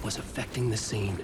was affecting the scene.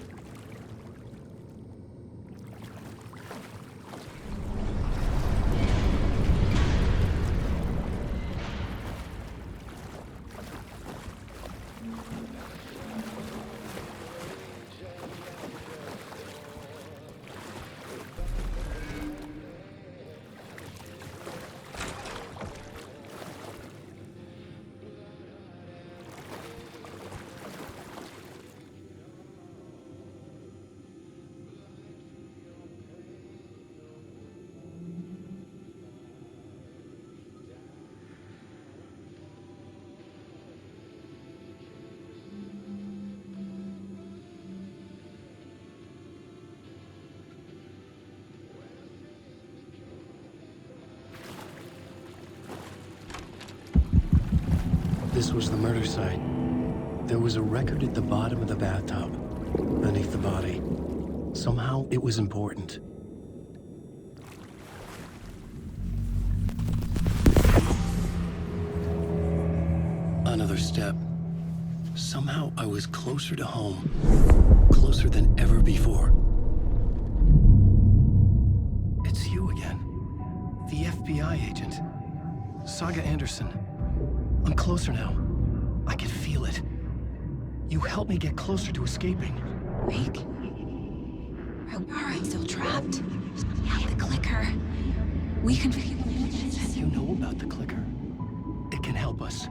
This was the murder site. There was a record at the bottom of the bathtub, beneath the body. Somehow, it was important. Another step. Somehow, I was closer to home. Closer than ever before. It's you again. The FBI agent. Saga Anderson. I'm closer now. I can feel it. You helped me get closer to escaping. Wake. Are I still trapped? Have the clicker. We can... You know about the clicker. It can help us.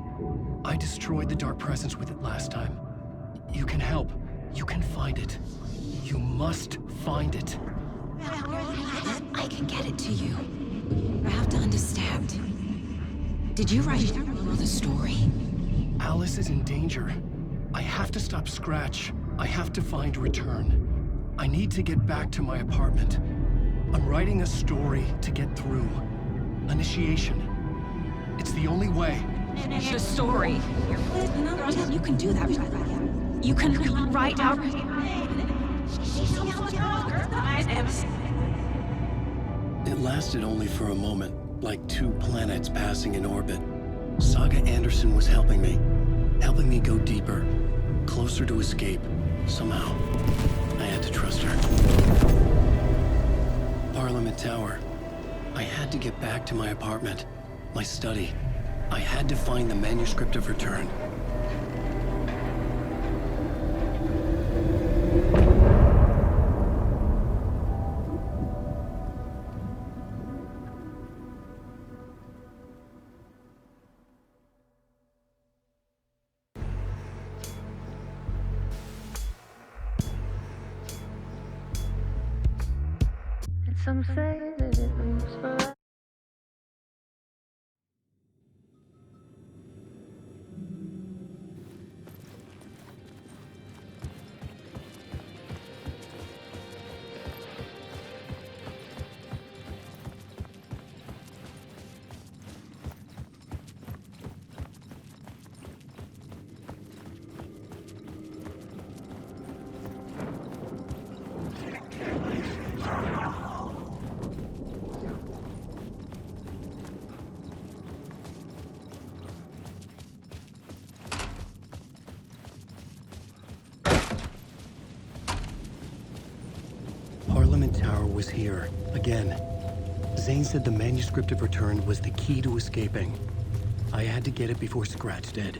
I destroyed the dark presence with it last time. You can help. You can find it. You must find it. I can get it to you. I have to understand. Did you write the story? Alice is in danger. I have to stop Scratch. I have to find Return. I need to get back to my apartment. I'm writing a story to get through. Initiation. It's the only way. The story. You can do that. You can write out... It lasted only for a moment, like two planets passing in orbit. Saga Anderson was helping me go deeper, closer to escape. Somehow, I had to trust her. Parliament Tower. I had to get back to my apartment, my study. I had to find the manuscript of Return. Some say that it moves forever. Parliament Tower was here, again. Zane said the manuscript of Return was the key to escaping. I had to get it before Scratch did.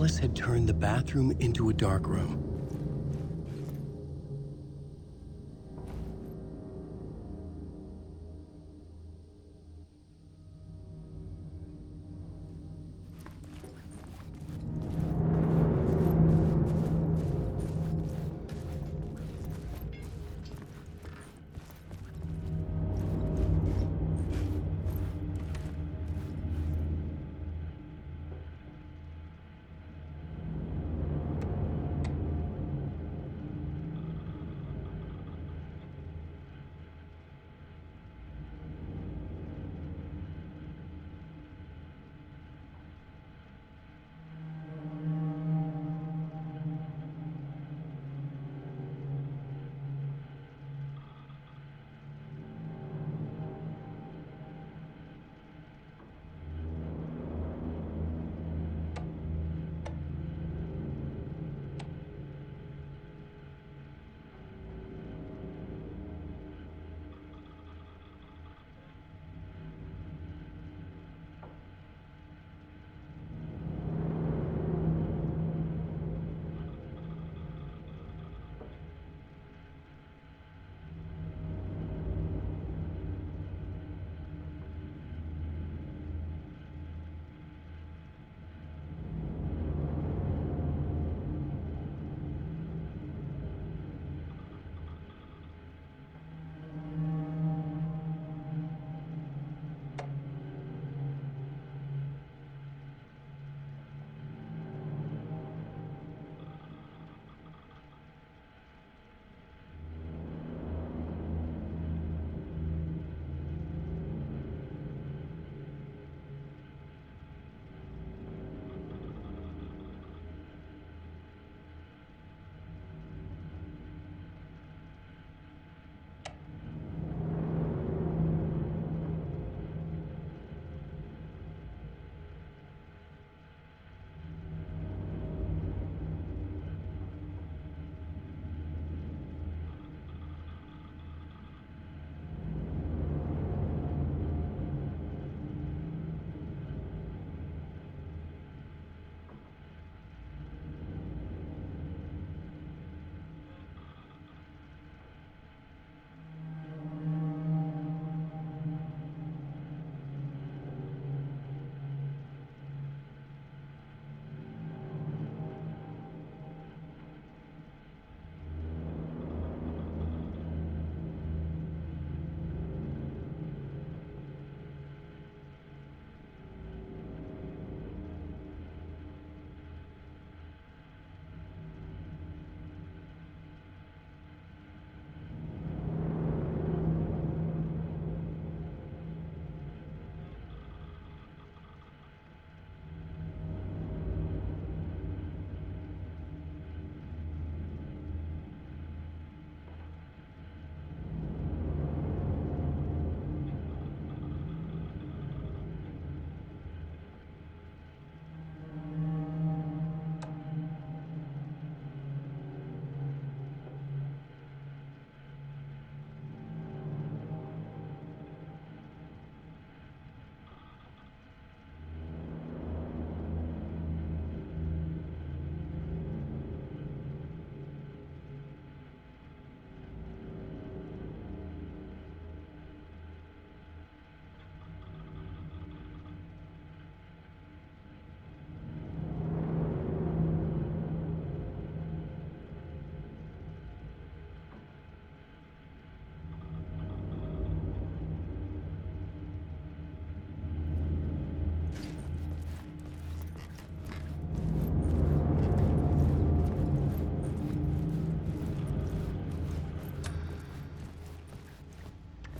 Alice had turned the bathroom into a darkroom.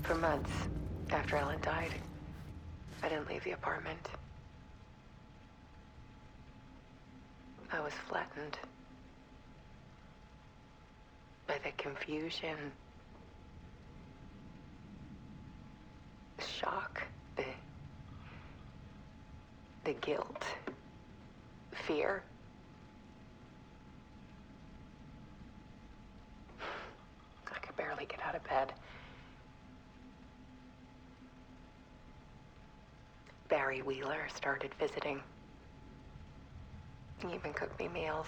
For months after Ellen died, I didn't leave the apartment. I was flattened by the confusion, the shock, the guilt, fear. I could barely get out of bed. Barry Wheeler started visiting. He even cooked me meals.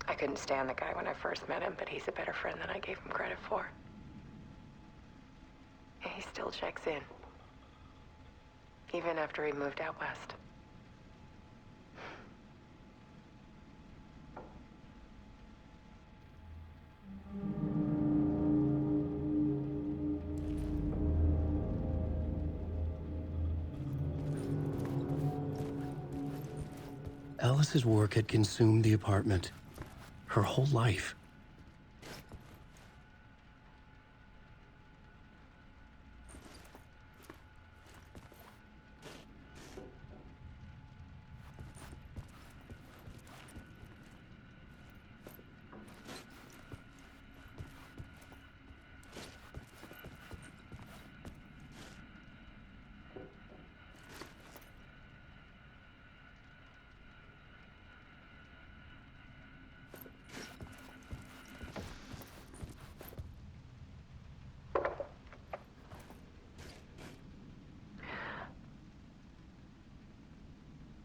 I couldn't stand the guy when I first met him, but he's a better friend than I gave him credit for. And he still checks in. Even after he moved out west. Alice's work had consumed the apartment. Her whole life.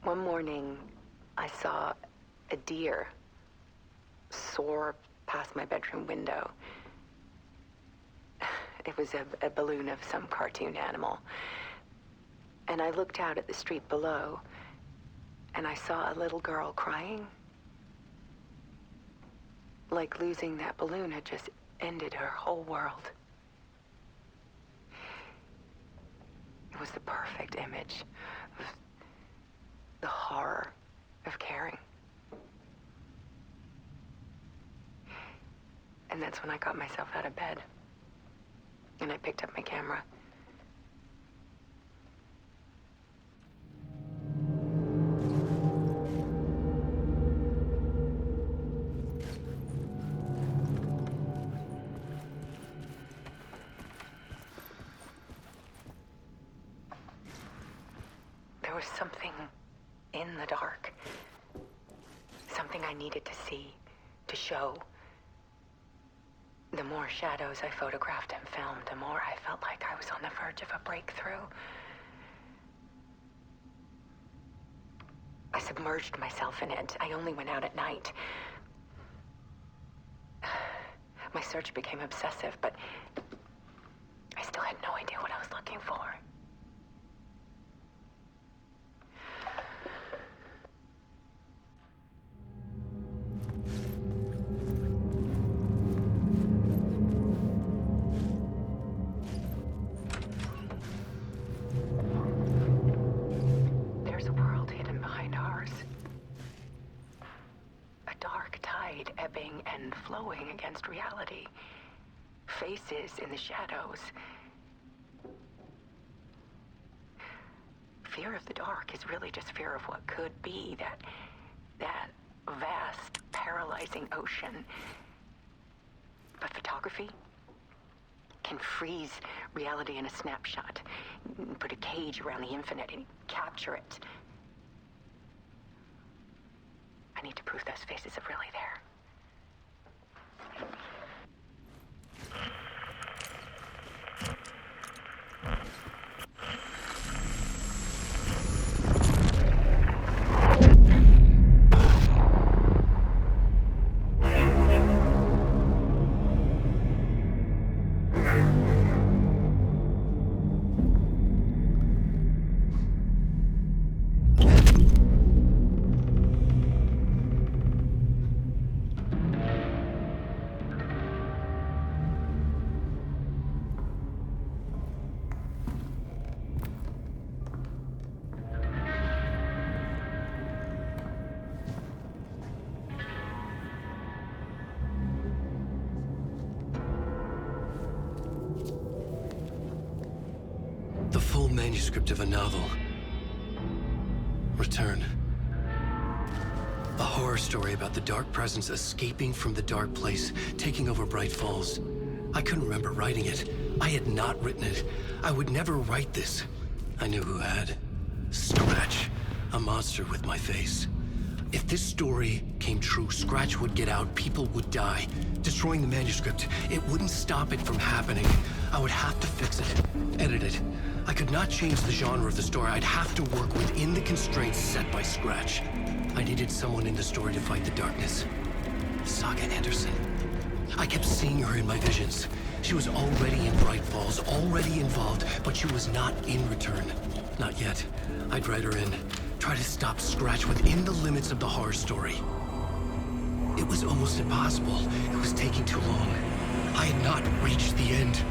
One morning, I saw a deer soar past my bedroom window. It was a balloon of some cartoon animal. And I looked out at the street below, and I saw a little girl crying. Like losing that balloon had just ended her whole world. It was the perfect image of the horror of caring. And that's when I got myself out of bed. And I picked up my camera. There was something in the dark. Something I needed to see, to show. The more shadows I photographed and filmed, the more I felt like I was on the verge of a breakthrough. I submerged myself in it. I only went out at night. My search became obsessive, but I still had no idea what I was looking for. There's a world hidden behind ours. A dark tide ebbing and flowing against reality. Faces in the shadows. Fear of the dark is really just fear of what could be, that vast, paralyzing ocean. But photography can freeze reality in a snapshot, put a cage around the infinite and capture it. I need to prove those faces are really there. The full manuscript of a novel. Return. A horror story about the dark presence escaping from the dark place, taking over Bright Falls. I couldn't remember writing it. I had not written it. I would never write this. I knew who had. Scratch. A monster with my face. If this story came true, Scratch would get out, people would die. Destroying the manuscript, it wouldn't stop it from happening. I would have to fix it, edit it. I could not change the genre of the story. I'd have to work within the constraints set by Scratch. I needed someone in the story to fight the darkness. Saga Anderson. I kept seeing her in my visions. She was already in Bright Falls, already involved, but she was not in Return. Not yet. I'd write her in. Try to stop Scratch within the limits of the horror story. It was almost impossible. It was taking too long. I had not reached the end.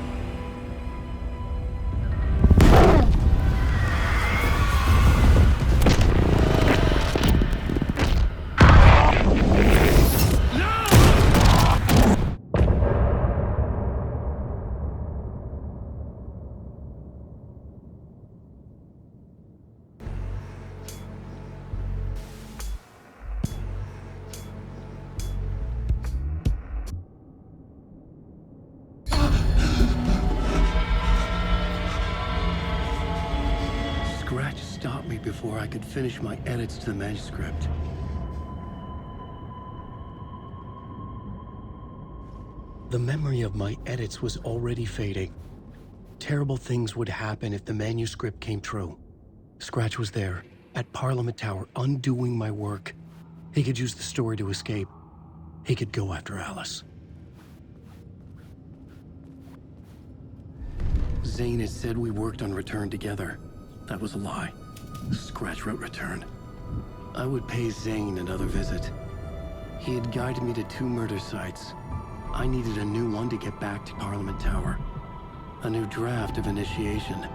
Scratch stopped me before I could finish my edits to the manuscript. The memory of my edits was already fading. Terrible things would happen if the manuscript came true. Scratch was there, at Parliament Tower, undoing my work. He could use the story to escape. He could go after Alice. Zane had said we worked on Return together. That was a lie. Scratch wrote Return. I would pay Zane another visit. He had guided me to 2 murder sites. I needed a new one to get back to Parliament Tower. A new draft of Initiation.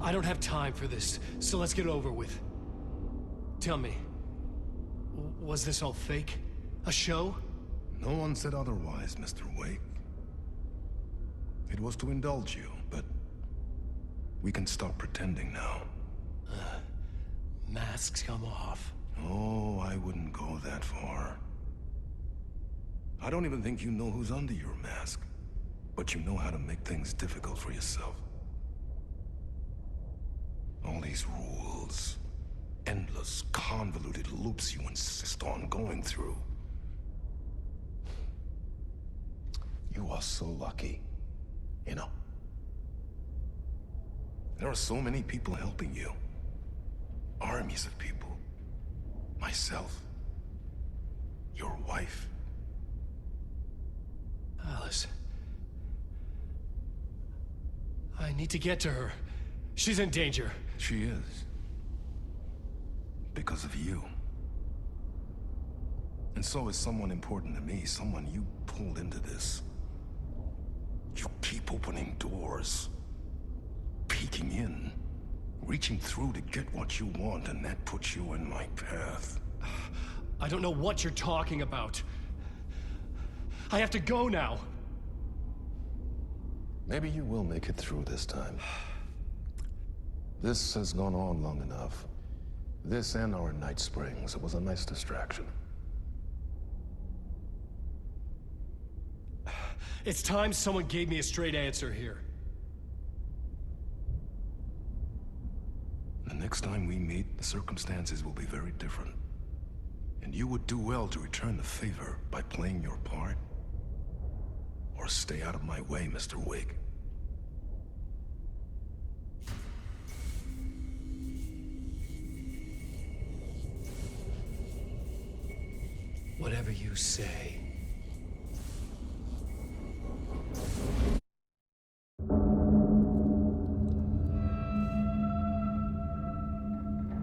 I don't have time for this, so let's get it over with. Tell me, was this all fake? A show? No one said otherwise, Mr. Wake. It was to indulge you, but we can stop pretending now. Masks come off. Oh, I wouldn't go that far. I don't even think you know who's under your mask, but you know how to make things difficult for yourself. All these rules, endless, convoluted loops you insist on going through. You are so lucky, you know. There are so many people helping you. Armies of people. Myself. Your wife. Alice. I need to get to her. She's in danger. She is. Because of you. And so is someone important to me, someone you pulled into this. You keep opening doors, peeking in, reaching through to get what you want, and that puts you in my path. I don't know what you're talking about. I have to go now. Maybe you will make it through this time. This has gone on long enough. This and our Night Springs. It was a nice distraction. It's time someone gave me a straight answer here. The next time we meet, the circumstances will be very different. And you would do well to return the favor by playing your part. Or stay out of my way, Mr. Wig. Whatever you say.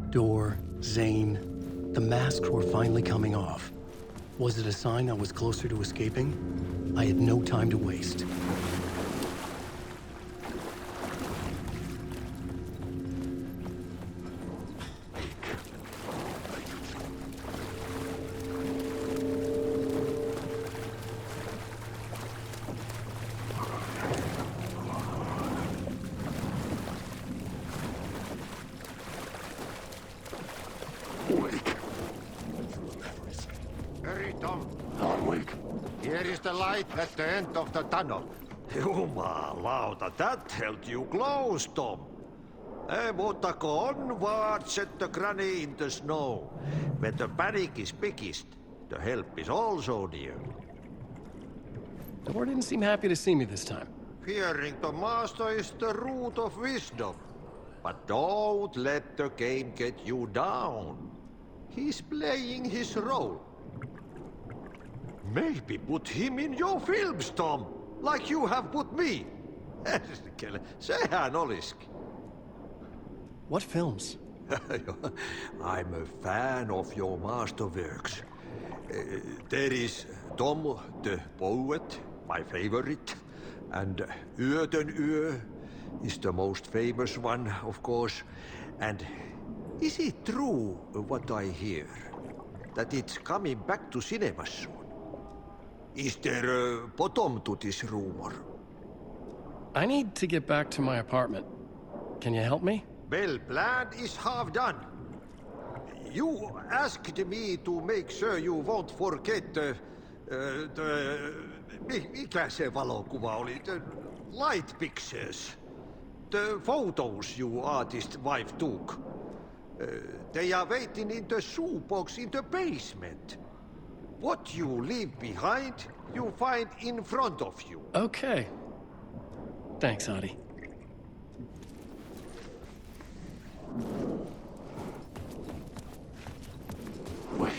Door, Zane, the masks were finally coming off. Was it a sign I was closer to escaping? I had no time to waste. Hurry, Tom. I'm weak. Here is the light at the end of the tunnel. Jumalauta, that held you close, Tom. Mutta onward, said the granny in the snow. When the panic is biggest, the help is also near. Door didn't seem happy to see me this time. Fearing the master is the root of wisdom. But don't let the game get you down. He's playing his role. Maybe put him in your films, Tom, like you have put me. Sehän olisikin. What films? I'm a fan of your masterworks. There is Tom the Poet, my favorite, and Yöden Yö is the most famous one, of course. And is it true what I hear, that it's coming back to cinemas soon? Is there a bottom to this rumor? I need to get back to my apartment. Can you help me? Well, plan is half done. You asked me to make sure you won't forget mikä se valokuva oli? The light pictures. The photos your artist wife took. They are waiting in the shoebox in the basement. What you leave behind, you find in front of you. Okay. Thanks, Adi. Wake.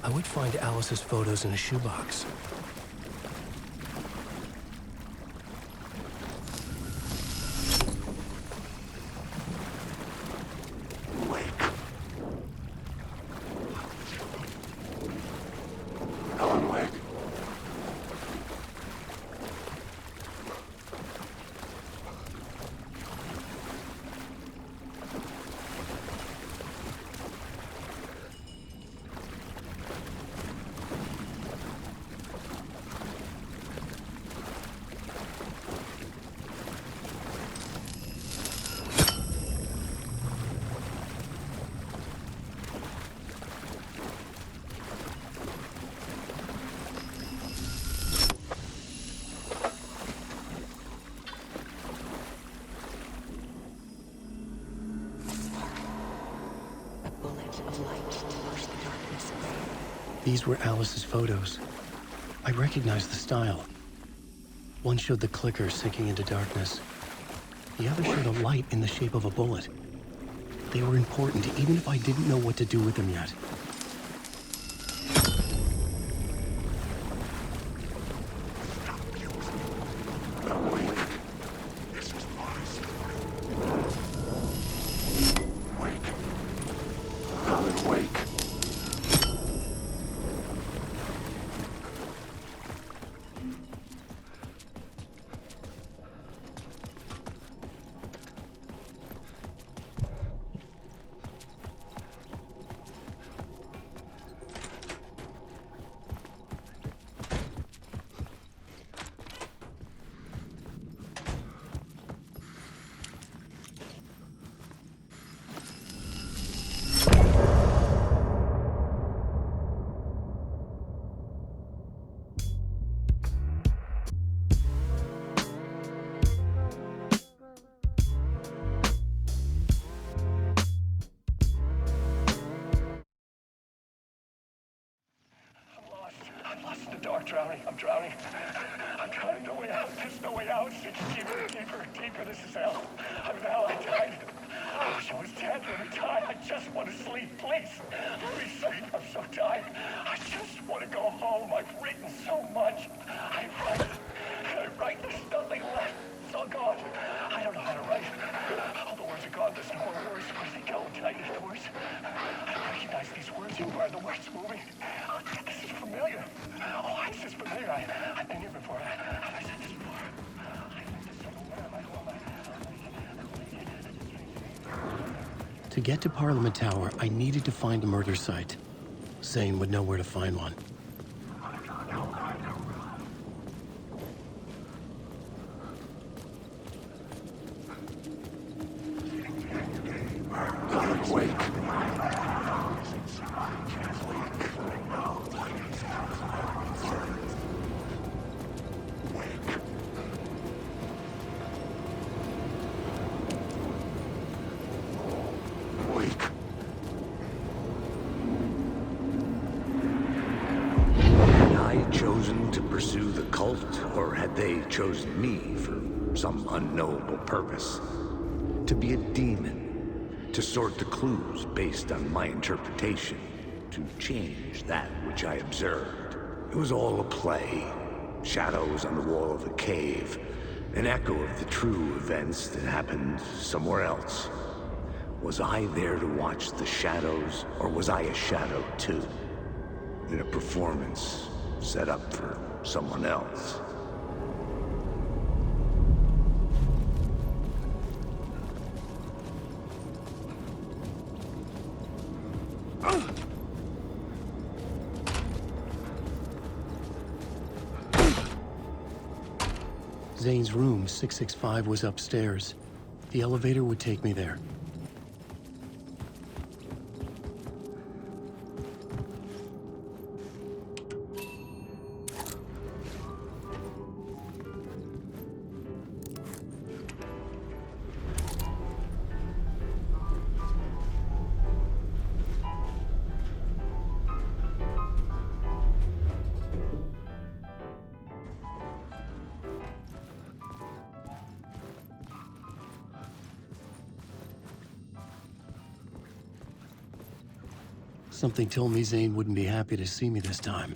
I would find Alice's photos in a shoebox. Alan Wake. A bullet of light to push the darkness away. These were Alice's photos. I recognized the style. One showed the clicker sinking into darkness. The other showed a light in the shape of a bullet. They were important, even if I didn't know what to do with them yet. I'm drowning. I'm drowning. No way out. There's no way out. Deeper. This is hell. I'm in hell. I died. I wish I was dead. Let me die. I just want to sleep. Please. Let me sleep. I'm so tired. I just want to go home. I've written so much. I write. There's nothing left. It's all gone. I don't know how to write. All the words are gone. There's no more words. Where do they go? Did I get the words? I recognize these words. Who are the words moving? Oh, this is familiar. Oh, this is familiar. I've been here before. Have I said this before? I've been this somewhere. My whole life. To get to Parliament Tower, I needed to find a murder site. Zane would know where to find one. Chosen me for some unknowable purpose. To be a demon, to sort the clues based on my interpretation, to change that which I observed. It was all a play. Shadows on the wall of a cave, an echo of the true events that happened somewhere else. Was I there to watch the shadows, or was I a shadow too? In a performance set up for someone else? Zane's room, 665, was upstairs. The elevator would take me there. Something told me Zane wouldn't be happy to see me this time.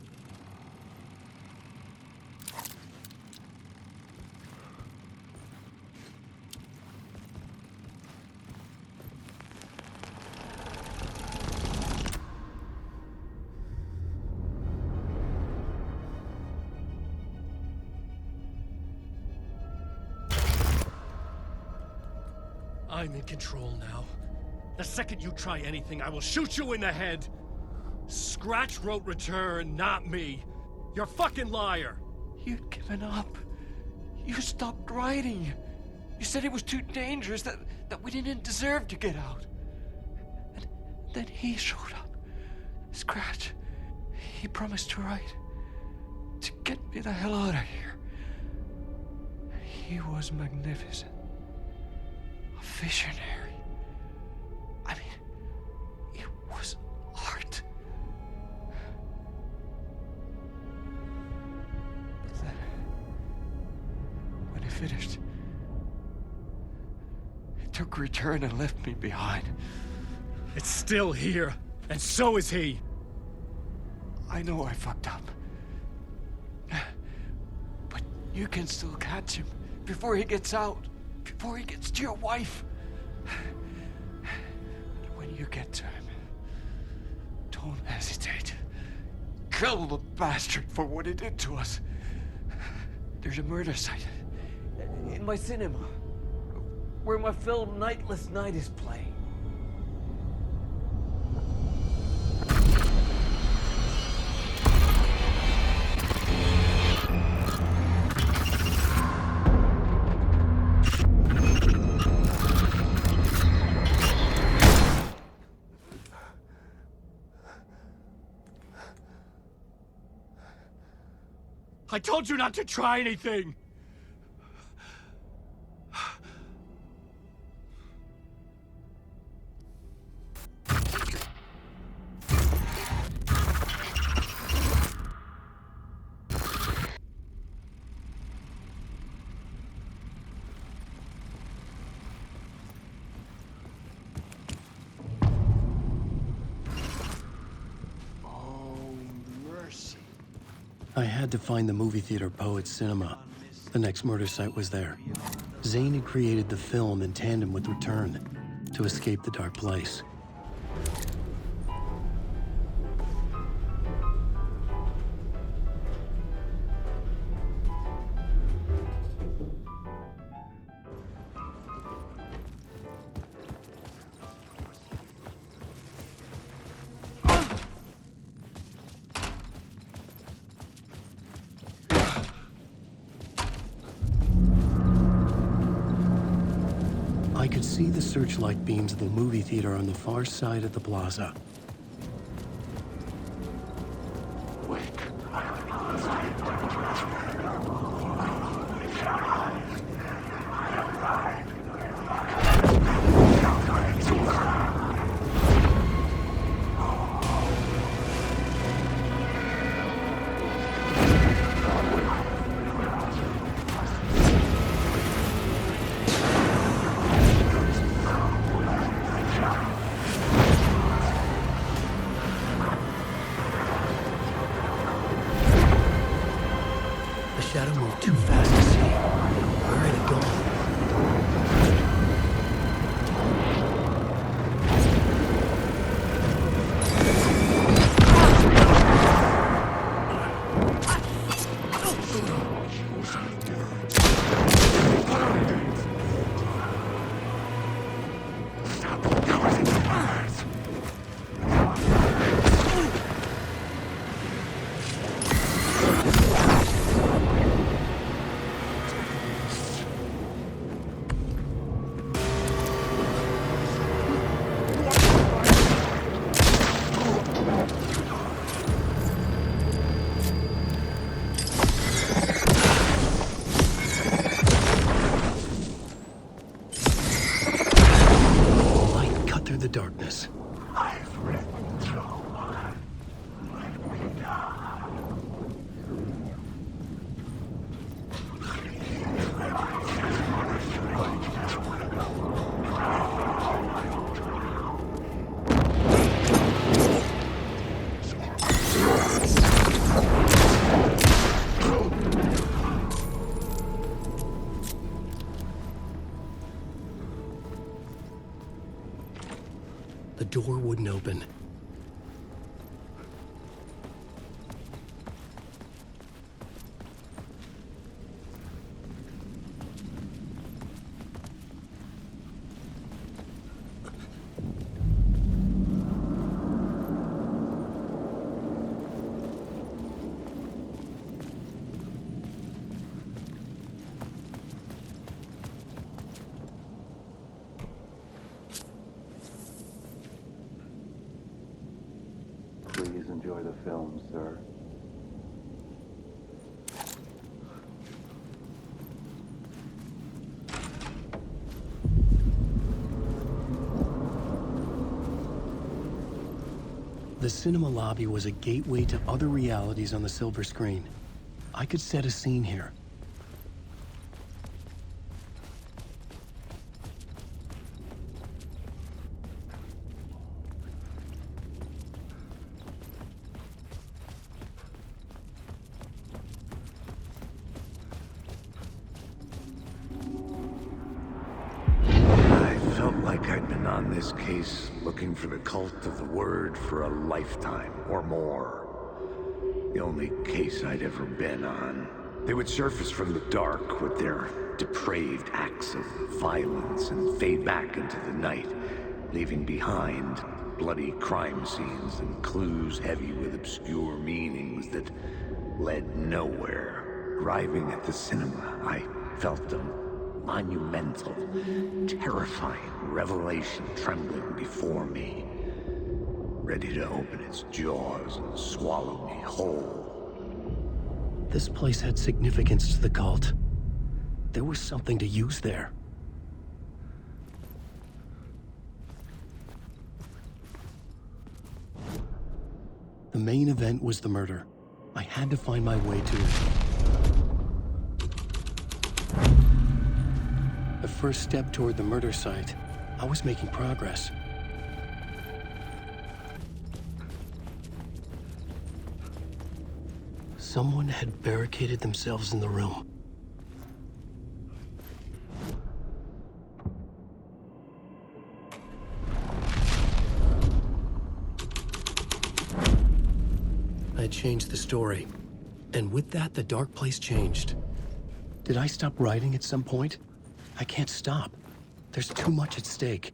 I'm in control now. The second you try anything, I will shoot you in the head! Scratch wrote return, not me. You're a fucking liar! You'd given up. You stopped writing. You said it was too dangerous, that we didn't deserve to get out. And then he showed up. Scratch. He promised to write. To get me the hell out of here. He was magnificent. A visionary. I mean, it was art. But then, when he finished, he took a return and left me behind. It's still here, and so is he. I know I fucked up. But you can still catch him before he gets out, before he gets to your wife. When you get to him, don't hesitate. Kill the bastard for what he did to us. There's a murder site in my cinema where my film Nightless Night is playing. I told you not to try anything! I had to find the movie theater Poets Cinema. The next murder site was there. Zane had created the film in tandem with Return to escape the dark place. I could see the searchlight beams of the movie theater on the far side of the plaza. The shadow moved too fast to see. Where had it gone? Light cut through the darkness. I've read through. The door wouldn't open. Please enjoy the film, sir. The cinema lobby was a gateway to other realities on the silver screen. I could set a scene here. I felt like I'd been on this case looking for the cult of the word for a lifetime or more. The only case I'd ever been on. They would surface from the dark with their depraved acts of violence and fade back into the night, leaving behind bloody crime scenes and clues heavy with obscure meanings that led nowhere. Arriving at the cinema, I felt a monumental, terrifying revelation trembling before me, ready to open its jaws and swallow me whole. This place had significance to the cult. There was something to use there. The main event was the murder. I had to find my way to it. The first step toward the murder site. I was making progress. Someone had barricaded themselves in the room. I changed the story. And with that, the dark place changed. Did I stop writing at some point? I can't stop. There's too much at stake.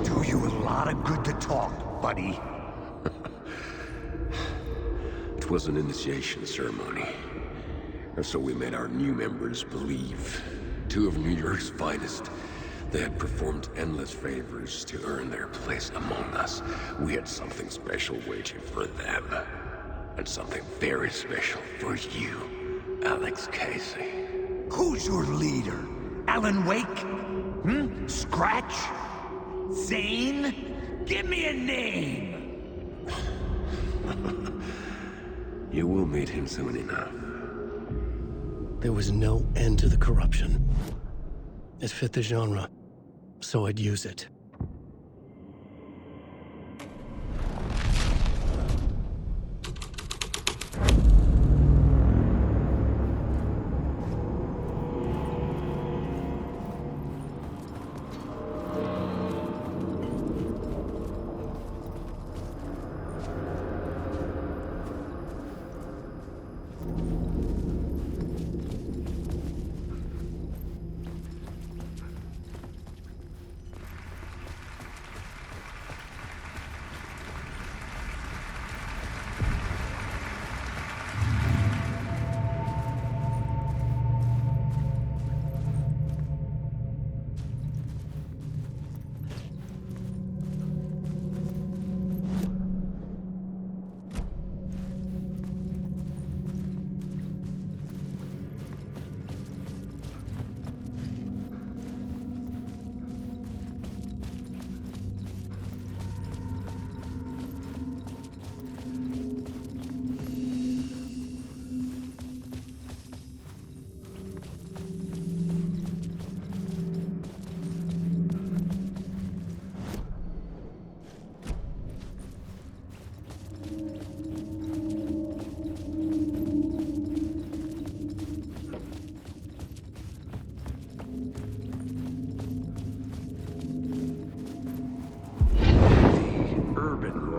Do you a lot of good to talk, buddy. It was an initiation ceremony. And so we made our new members believe. Two of New York's finest. They had performed endless favors to earn their place among us. We had something special waiting for them. And something very special for you, Alex Casey. Who's your leader? Alan Wake? Scratch? Zane? Give me a name! You will meet him soon enough. There was no end to the corruption. It fit the genre, so I'd use it.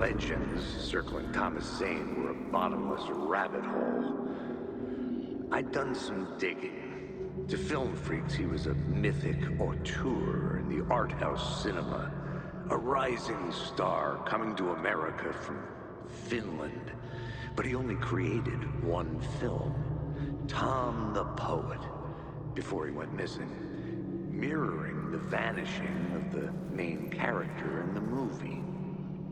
Legends circling Thomas Zane were a bottomless rabbit hole. I'd done some digging. To film freaks, he was a mythic auteur in the art house cinema. A rising star coming to America from Finland. But he only created one film, Tom the Poet, before he went missing, mirroring the vanishing of the main character in the movie.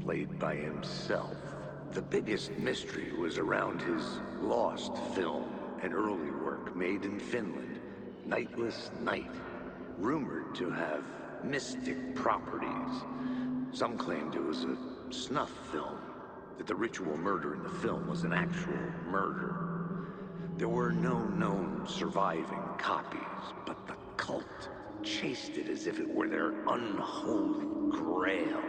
Played by himself. The biggest mystery was around his lost film, an early work made in Finland, Nightless Night, rumored to have mystic properties. Some claimed it was a snuff film, that the ritual murder in the film was an actual murder. There were no known surviving copies, but the cult chased it as if it were their unholy grail.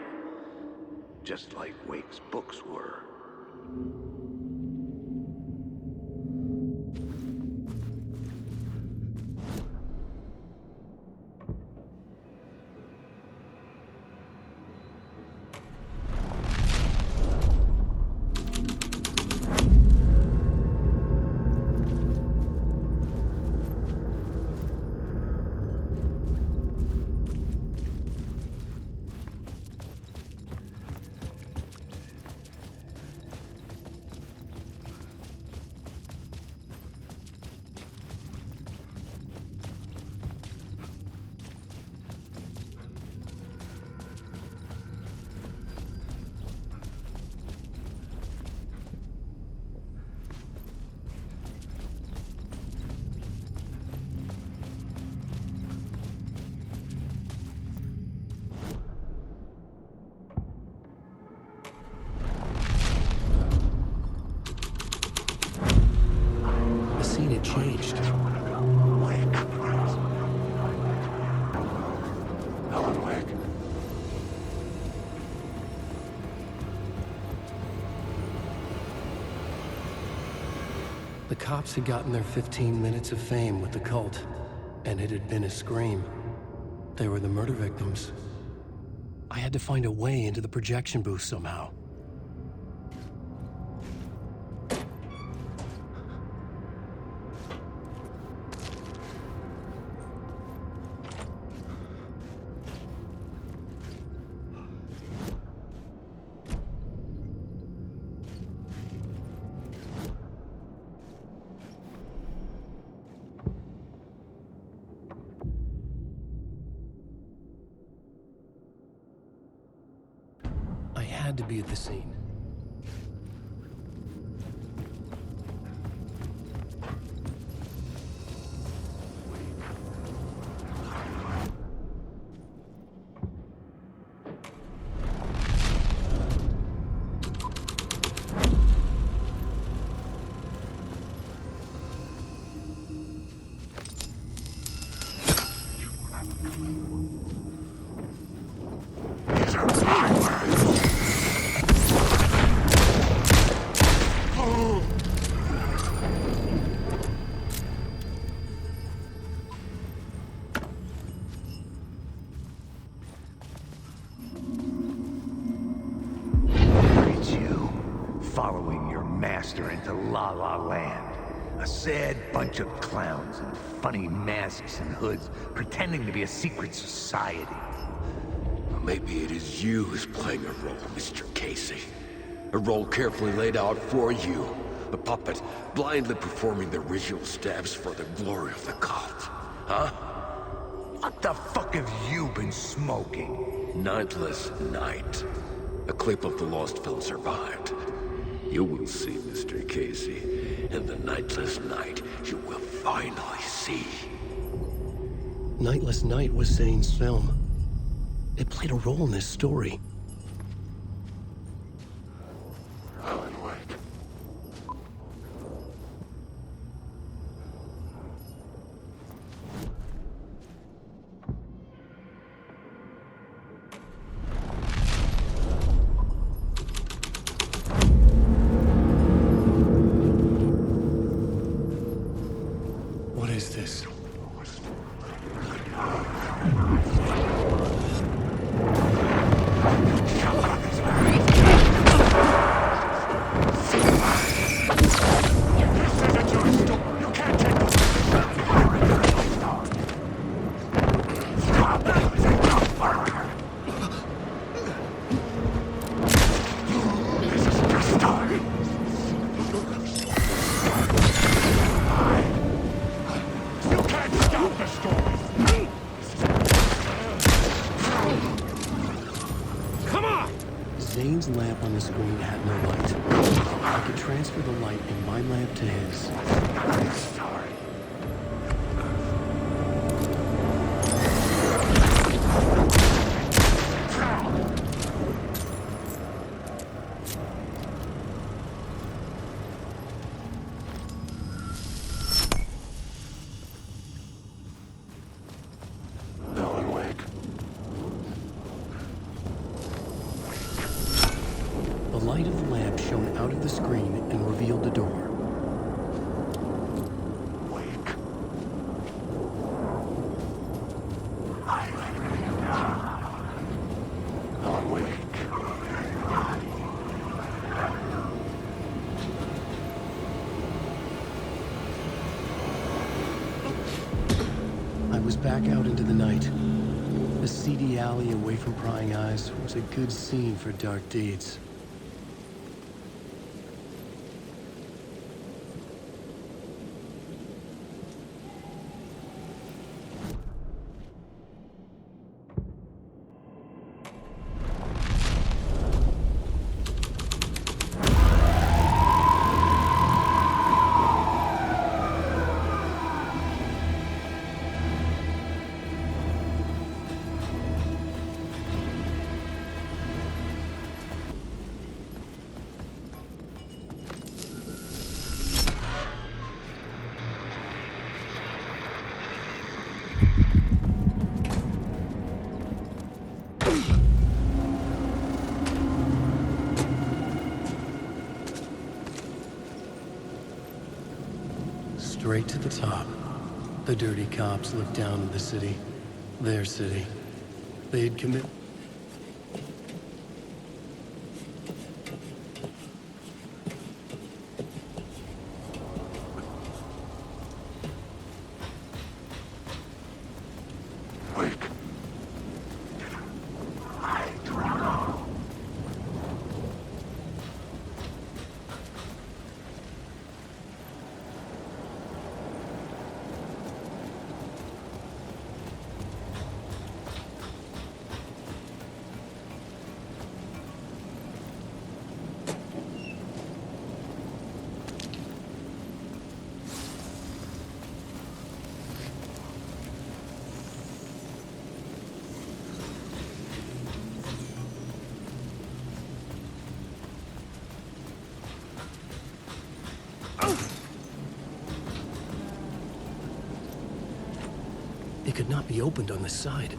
Just like Wake's books were. changed. Alan Wake. The cops had gotten their 15 minutes of fame with the cult, and it had been a scream. They were the murder victims. I had to find a way into the projection booth somehow. I had to be at the scene. Following your master into La La Land. A sad bunch of clowns in funny masks and hoods pretending to be a secret society. Maybe it is you who's playing a role, Mr. Casey. A role carefully laid out for you. A puppet blindly performing the ritual steps for the glory of the cult. Huh? What the fuck have you been smoking? Nightless Night. A clip of the lost film survived. You will see, Mr. Casey. In the Nightless Night, you will finally see. Nightless Night was Zane's film. It played a role in this story. Alan Wake. What is this? Zane's lamp on the screen had no light. I could transfer the light in my lamp to his. I'm sorry. Alan Wake. The light of the lamp shone out of the screen and revealed the door. Wake. Alan Wake. I was back out into the night. The seedy alley away from prying eyes was a good scene for dark deeds. Straight to the top. The dirty cops looked down on the city. Their city. They'd commit... It could not be opened on the side.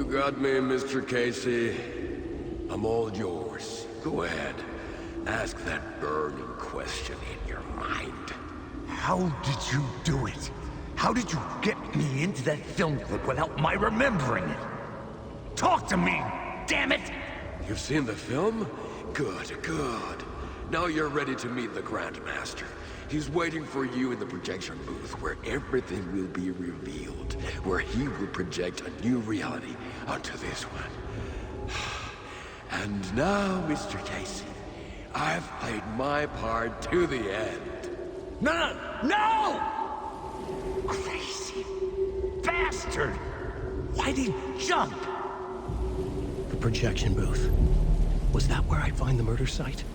Got me, Mr. Casey. I'm all yours. Go ahead. Ask that burning question in your mind. How did you do it? How did you get me into that film clip without my remembering it? Talk to me, damn it! You've seen the film? Good, good. Now you're ready to meet the Grandmaster. He's waiting for you in the projection booth where everything will be revealed, where he will project a new reality onto this one. And now, Mr. Casey, I've played my part to the end. No! Crazy bastard! Why'd he jump? The projection booth. Was that where I'd find the murder site?